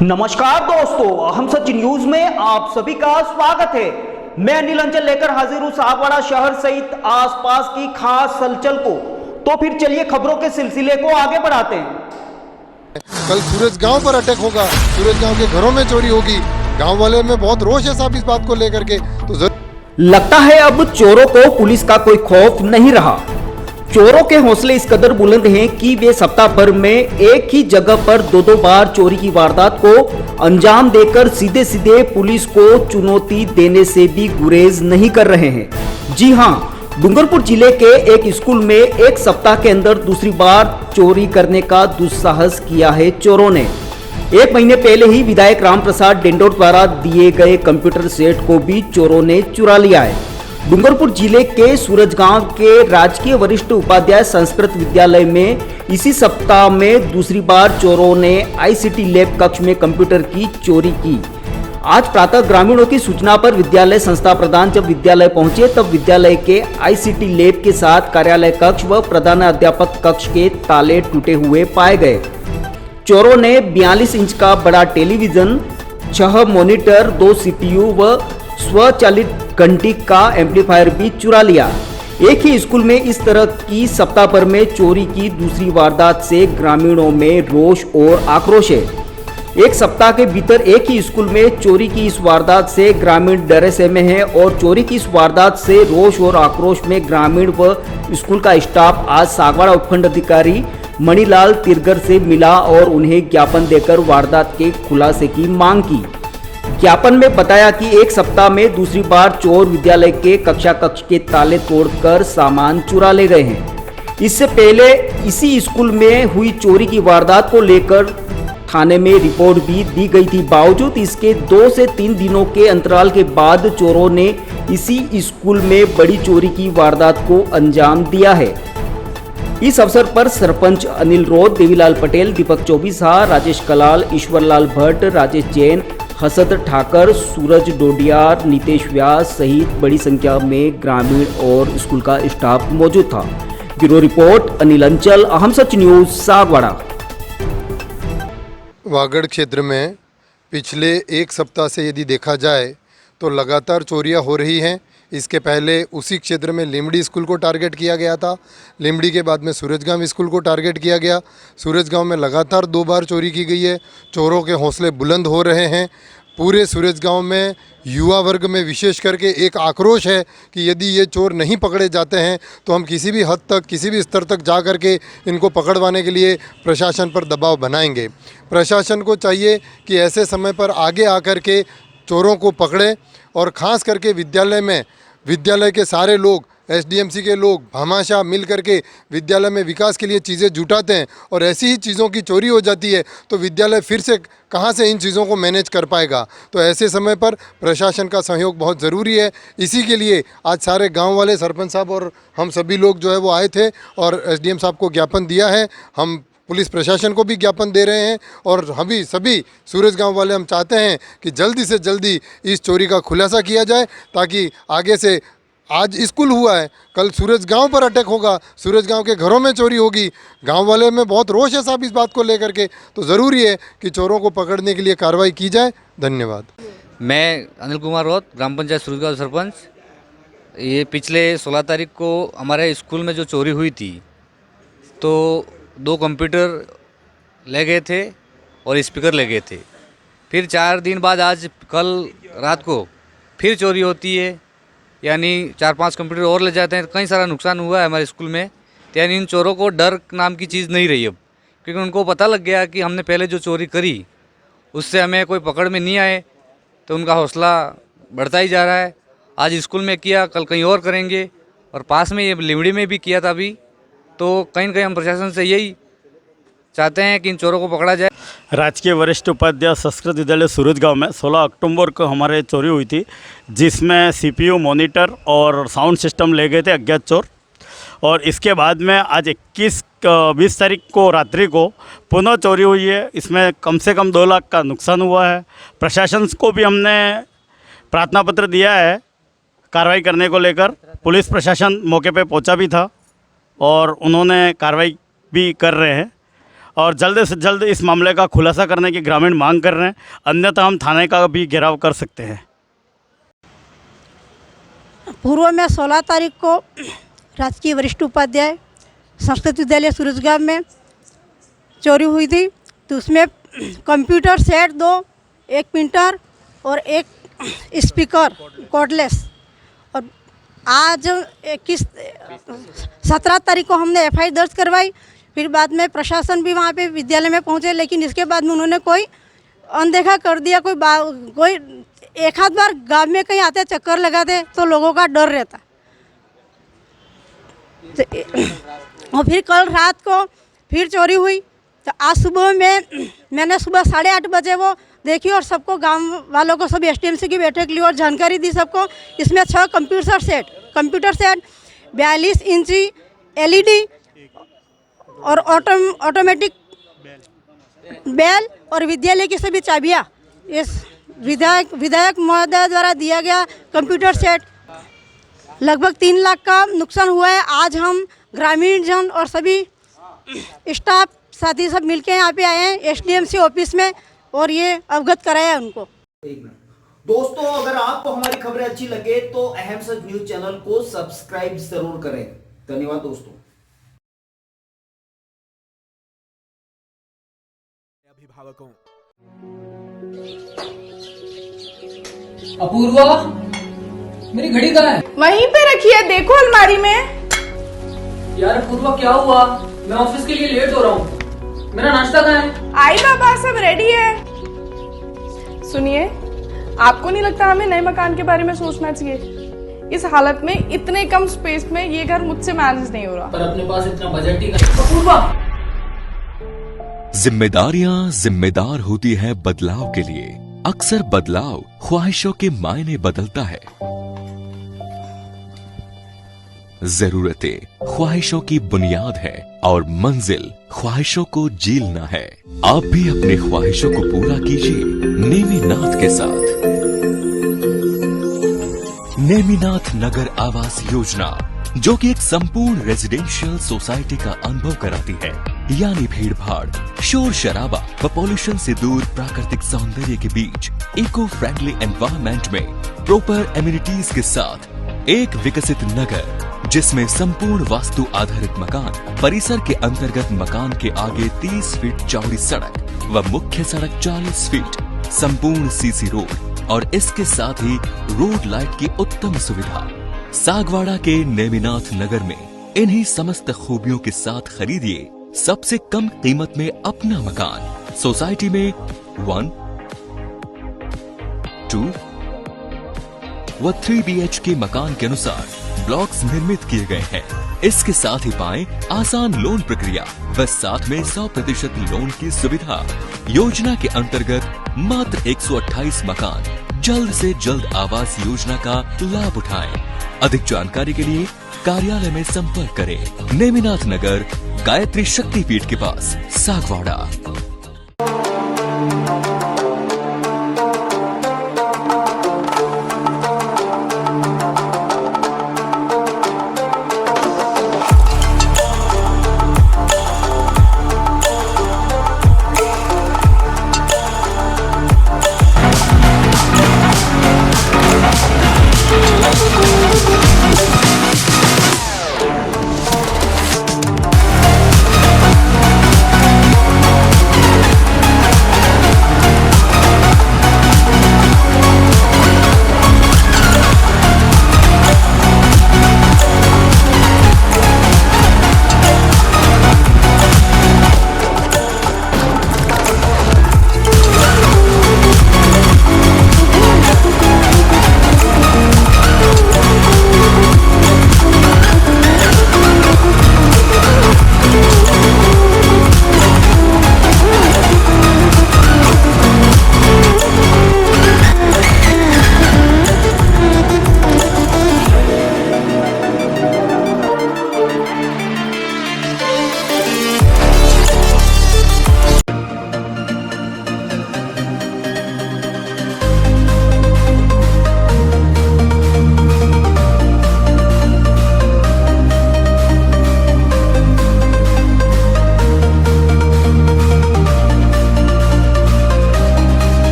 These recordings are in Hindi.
नमस्कार दोस्तों, हम सच न्यूज में आप सभी का स्वागत है। मैं अनिल अंचल लेकर हाजिर हूं सागवाड़ा शहर सहित आसपास की खास हलचल को। तो फिर चलिए खबरों के सिलसिले को आगे बढ़ाते हैं। कल सूरज गांव पर अटैक होगा, सूरज गांव के घरों में चोरी होगी। गांव वाले में बहुत रोष है साहब इस बात को लेकर के। तो लगता है अब चोरों को पुलिस का कोई खौफ नहीं रहा। चोरों के हौसले इस कदर बुलंद हैं कि वे सप्ताह भर में एक ही जगह पर दो बार चोरी की वारदात को अंजाम देकर सीधे सीधे पुलिस को चुनौती देने से भी गुरेज नहीं कर रहे हैं। जी हां, डूंगरपुर जिले के एक स्कूल में एक सप्ताह के अंदर दूसरी बार चोरी करने का दुस्साहस किया है चोरों ने। एक महीने पहले ही विधायक राम प्रसाद डेंडोर द्वारा दिए गए कंप्यूटर सेट को भी चोरों ने चुरा लिया है। डूंगरपुर जिले के सूरजगांव के राजकीय वरिष्ठ उपाध्याय संस्कृत विद्यालय में इसी सप्ताह में दूसरी बार चोरों ने आईसीटी लैब कक्ष में कंप्यूटर की चोरी की। आज प्रातः ग्रामीणों की सूचना पर विद्यालय संस्था प्रधान जब विद्यालय पहुंचे तब विद्यालय के आईसीटी लैब के साथ कार्यालय कक्ष व प्रधानाध्यापक कक्ष के ताले टूटे हुए पाए गए। चोरों ने 42 इंच का बड़ा टेलीविजन, 6 मॉनिटर, 2 सीपीयू व स्वचालित घंटी का एम्पलीफायर भी चुरा लिया। एक ही स्कूल में इस तरह की सप्ताह भर में चोरी की दूसरी वारदात से ग्रामीणों में रोष और आक्रोश है। एक सप्ताह के भीतर एक ही स्कूल में चोरी की इस वारदात से ग्रामीण डरे सहमे हैं और चोरी की इस वारदात से रोष और आक्रोश में ग्रामीण व स्कूल का स्टाफ आज सागवाड़ा उपखंड अधिकारी मणिलाल तिरगर से मिला और उन्हें ज्ञापन देकर वारदात के खुलासे की मांग की। ज्ञापन में बताया कि एक सप्ताह में दूसरी बार चोर विद्यालय के कक्षा कक्ष के ताले तोड़कर सामान चुरा ले गए हैं। इससे पहले इसी स्कूल में हुई चोरी की वारदात को लेकर थाने में रिपोर्ट भी दी गई थी। बावजूद इसके 2 से 3 दिनों के अंतराल के बाद चोरों ने इसी स्कूल में बड़ी चोरी की वारदात को अंजाम दिया है। इस अवसर पर सरपंच अनिल रोध, देवीलाल पटेल, दीपक चौबीसा, राजेश कलाल, ईश्वरलाल भट्ट, राजेश जैन, हसद ठाकर, सूरज डोडियार, नितेश व्यास सहित बड़ी संख्या में ग्रामीण और स्कूल का स्टाफ मौजूद था। ब्यूरो रिपोर्ट अनिल अंचल, अहम सच न्यूज, सागवाड़ा। वागड़ क्षेत्र में पिछले एक सप्ताह से यदि देखा जाए तो लगातार चोरियां हो रही हैं। इसके पहले उसी क्षेत्र में लिमड़ी स्कूल को टारगेट किया गया था। लिमड़ी के बाद में सूरजगांव स्कूल को टारगेट किया गया। सूरजगांव में लगातार 2 बार चोरी की गई है। चोरों के हौसले बुलंद हो रहे हैं। पूरे सूरजगांव में युवा वर्ग में विशेष करके एक आक्रोश है कि यदि ये चोर नहीं पकड़े जाते हैं तो हम किसी भी हद तक, किसी भी स्तर तक जा कर के इनको पकड़वाने के लिए प्रशासन पर दबाव बनाएंगे। प्रशासन को चाहिए कि ऐसे समय पर आगे आकर के चोरों को पकड़े और ख़ास करके विद्यालय के सारे लोग, एसडीएमसी के लोग भामाशाह मिल करके विद्यालय में विकास के लिए चीज़ें जुटाते हैं और ऐसी ही चीज़ों की चोरी हो जाती है तो विद्यालय फिर से कहाँ से इन चीज़ों को मैनेज कर पाएगा। तो ऐसे समय पर प्रशासन का सहयोग बहुत ज़रूरी है। इसी के लिए आज सारे गांव वाले, सरपंच साहब और हम सभी लोग जो है वो आए थे और एसडीएम साहब को ज्ञापन दिया है। हम पुलिस प्रशासन को भी ज्ञापन दे रहे हैं और हम सभी सूरजगांव वाले हम चाहते हैं कि जल्दी से जल्दी इस चोरी का खुलासा किया जाए ताकि आगे से, आज स्कूल हुआ है, कल सूरजगांव पर अटैक होगा, सूरजगांव के घरों में चोरी होगी। गांव वाले में बहुत रोष है साहब इस बात को लेकर के। तो ज़रूरी है कि चोरों को पकड़ने के लिए कार्रवाई की जाए। धन्यवाद। मैं अनिल कुमार रोध, ग्राम पंचायत सूरजगांव सरपंच। ये पिछले 16 तारीख को हमारे स्कूल में जो चोरी हुई थी तो 2 कंप्यूटर ले गए थे और स्पीकर ले गए थे। फिर 4 दिन बाद आज कल रात को फिर चोरी होती है, यानी 4-5 कंप्यूटर और ले जाते हैं। कई सारा नुकसान हुआ है हमारे स्कूल में। तो यानी इन चोरों को डर नाम की चीज़ नहीं रही अब, क्योंकि उनको पता लग गया कि हमने पहले जो चोरी करी उससे हमें कोई पकड़ में नहीं आए, तो उनका हौसला बढ़ता ही जा रहा है। आज स्कूल में किया, कल कहीं और करेंगे और पास में ये लिमड़ी में भी किया था अभी। तो कहीं न कहीं हम प्रशासन से यही चाहते हैं कि इन चोरों को पकड़ा जाए। राजकीय वरिष्ठ उपाध्याय संस्कृत विद्यालय सूरजगांव में 16 अक्टूबर को हमारे चोरी हुई थी, जिसमें सीपीयू, मॉनिटर और साउंड सिस्टम ले गए थे अज्ञात चोर। और इसके बाद में आज 20 तारीख को रात्रि को पुनः चोरी हुई है। इसमें कम से कम 2 लाख का नुकसान हुआ है। प्रशासन को भी हमने प्रार्थना पत्र दिया है कार्रवाई करने को लेकर। पुलिस प्रशासन मौके पे पहुंचा भी था और उन्होंने कार्रवाई भी कर रहे हैं। और जल्द से जल्द इस मामले का खुलासा करने की ग्रामीण मांग कर रहे हैं, अन्यथा हम थाने का भी घेराव कर सकते हैं। पूर्व में 16 तारीख को राजकीय वरिष्ठ उपाध्याय संस्कृत विद्यालय सूरजगांव में चोरी हुई थी। तो उसमें कंप्यूटर सेट 2, एक प्रिंटर और एक स्पीकर कॉर्डलेस। और आज 17 तारीख को हमने एफआईआर दर्ज करवाई। फिर बाद में प्रशासन भी वहाँ पे विद्यालय में पहुँचे, लेकिन इसके बाद में उन्होंने कोई अनदेखा कर दिया। कोई एक आध बार गांव में कहीं आते चक्कर लगाते तो लोगों का डर रहता। और फिर कल रात को फिर चोरी हुई। तो आज सुबह में मैंने सुबह 8:30 बजे वो देखी और सबको गांव वालों को सब एसटीएमसी की बैठक ली और जानकारी दी सबको। इसमें 6 कंप्यूटर सेट 42 इंची एलईडी और ऑटोमेटिक बेल और विद्यालय की सभी चाबियाँ इस विधायक महोदय द्वारा दिया गया कंप्यूटर सेट। लगभग 3 लाख का नुकसान हुआ है। आज हम ग्रामीण जन और सभी स्टाफ साथी सब मिलके यहाँ पे आए हैं एसडीएमसी ऑफिस में और ये अवगत कराया उनको। दोस्तों, अगर आपको हमारी खबरें अच्छी लगे तो अहम सच न्यूज चैनल को सब्सक्राइब जरूर करें। धन्यवाद दोस्तों। अभिभावकों, अपूर्वा, मेरी घड़ी कहाँ है? वहीं पे रखी है, देखो अलमारी में। यार अपूर्वा, क्या हुआ? मैं ऑफिस के लिए लेट हो रहा हूँ। मेरा नाश्ता कहाँ है? आई बाबा, सब रेडी है। सुनिए, आपको नहीं लगता हमें नए मकान के बारे में सोचना चाहिए? इस हालत में इतने कम स्पेस में ये घर मुझसे मैनेज नहीं हो रहा। पर अपने पास इतना बजट ही नहीं। अपूर्वा, जिम्मेदारियां जिम्मेदार होती है बदलाव के लिए। अक्सर बदलाव ख्वाहिशों के मायने बदलता है। जरूरतें ख्वाहिशों की बुनियाद है और मंजिल ख्वाहिशों को जीलना है। आप भी अपनी ख्वाहिशों को पूरा कीजिए नेमिनाथ के साथ। नेमिनाथ नगर आवास योजना, जो कि एक संपूर्ण रेजिडेंशियल सोसाइटी का अनुभव कराती है, यानी भीड़ भाड़, शोर शराबा व पॉल्यूशन से दूर प्राकृतिक सौंदर्य के बीच इको फ्रेंडली एनवायरनमेंट में प्रॉपर एमिनिटीज के साथ एक विकसित नगर, जिसमें संपूर्ण वास्तु आधारित मकान, परिसर के अंतर्गत मकान के आगे 30 फीट चौड़ी सड़क व मुख्य सड़क 40 फीट, संपूर्ण सीसी रोड और इसके साथ ही रोड लाइट की उत्तम सुविधा। सागवाड़ा के नेमिनाथ नगर में इन्हीं समस्त खूबियों के साथ खरीदिए सबसे कम कीमत में अपना मकान। सोसाइटी में 1, 2 व 3 BHK मकान के अनुसार ब्लॉक्स निर्मित किए गए हैं। इसके साथ ही पाएं आसान लोन प्रक्रिया व साथ में 100% लोन की सुविधा। योजना के अंतर्गत मात्र 128 मकान जल्द से जल्द आवास योजना का लाभ उठाएं। अधिक जानकारी के लिए कार्यालय में संपर्क करें। नेमिनाथ नगर, गायत्री शक्तिपीठ के पास, सागवाड़ा।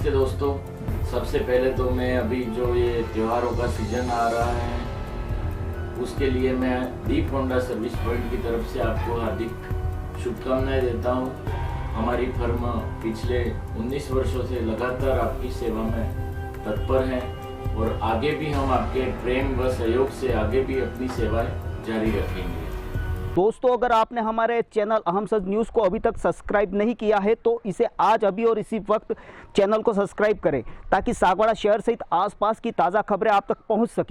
नमस्ते दोस्तों। सबसे पहले तो मैं अभी जो ये त्योहारों का सीजन आ रहा है उसके लिए मैं दीप होंडा सर्विस पॉइंट की तरफ से आपको हार्दिक शुभकामनाएं देता हूं। हमारी फर्म पिछले 19 वर्षों से लगातार आपकी सेवा में तत्पर है और आगे भी हम आपके प्रेम व सहयोग से आगे भी अपनी सेवाएं जारी रखेंगे। दोस्तों, अगर आपने हमारे चैनल अहम सच न्यूज़ को अभी तक सब्सक्राइब नहीं किया है तो इसे आज अभी और इसी वक्त चैनल को सब्सक्राइब करें ताकि सागवाड़ा शहर सहित आसपास की ताज़ा खबरें आप तक पहुंच सकें।